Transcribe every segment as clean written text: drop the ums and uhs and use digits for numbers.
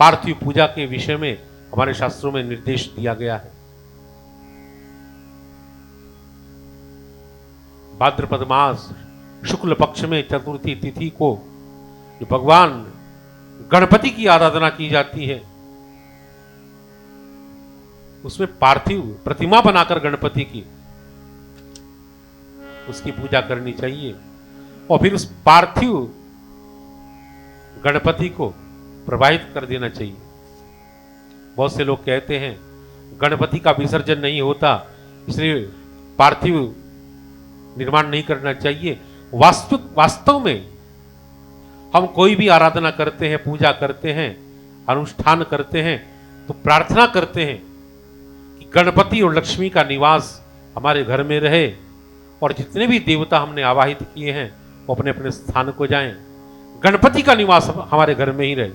पार्थिव पूजा के विषय में हमारे शास्त्रों में निर्देश दिया गया है। भाद्रपद मास शुक्ल पक्ष में चतुर्थी तिथि को जो भगवान गणपति की आराधना की जाती है, उसमें पार्थिव प्रतिमा बनाकर गणपति की उसकी पूजा करनी चाहिए और फिर उस पार्थिव गणपति को प्रवाहित कर देना चाहिए। बहुत से लोग कहते हैं गणपति का विसर्जन नहीं होता इसलिए पार्थिव निर्माण नहीं करना चाहिए। वास्तव में हम कोई भी आराधना करते हैं, पूजा करते हैं, अनुष्ठान करते हैं तो प्रार्थना करते हैं कि गणपति और लक्ष्मी का निवास हमारे घर में रहे और जितने भी देवता हमने आवाहित किए हैं वो अपने अपने स्थान को जाएं, गणपति का निवास हमारे घर में ही रहे।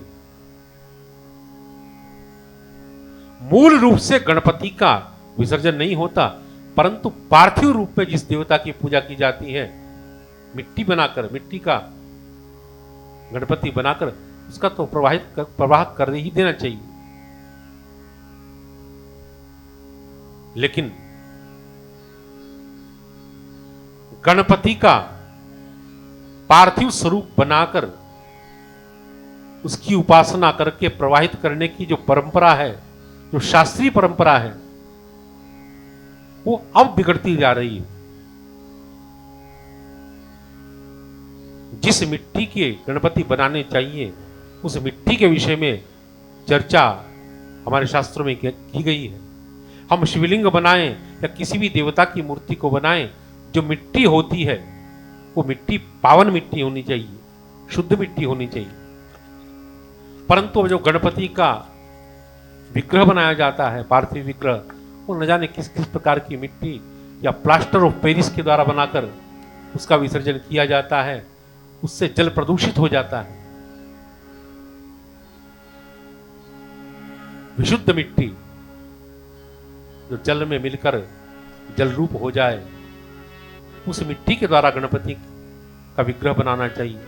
मूल रूप से गणपति का विसर्जन नहीं होता, परंतु पार्थिव रूप में जिस देवता की पूजा की जाती है, मिट्टी बनाकर, मिट्टी का गणपति बनाकर उसका तो प्रवाह कर ही देना चाहिए। लेकिन गणपति का पार्थिव स्वरूप बनाकर उसकी उपासना करके प्रवाहित करने की जो परंपरा है, जो शास्त्रीय परंपरा है, वो अब बिगड़ती जा रही है। जिस मिट्टी के गणपति बनाने चाहिए उस मिट्टी के विषय में चर्चा हमारे शास्त्रों में की गई है। हम शिवलिंग बनाएं या किसी भी देवता की मूर्ति को बनाएं, जो मिट्टी होती है वो मिट्टी पावन मिट्टी होनी चाहिए, शुद्ध मिट्टी होनी चाहिए। परंतु अब जो गणपति का विग्रह बनाया जाता है, पार्थिव विग्रह, वो न जाने किस किस प्रकार की मिट्टी या प्लास्टर ऑफ पेरिस के द्वारा बनाकर उसका विसर्जन किया जाता है। उससे जल प्रदूषित हो जाता है। विशुद्ध मिट्टी जो जल में मिलकर जल रूप हो जाए, उस मिट्टी के द्वारा गणपति का विग्रह बनाना चाहिए।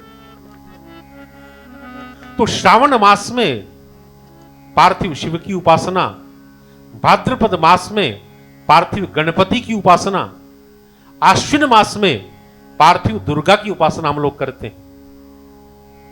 तो श्रावण मास में पार्थिव शिव की उपासना, भाद्रपद मास में पार्थिव गणपति की उपासना, आश्विन मास में पार्थिव दुर्गा की उपासना हम लोग करते हैं।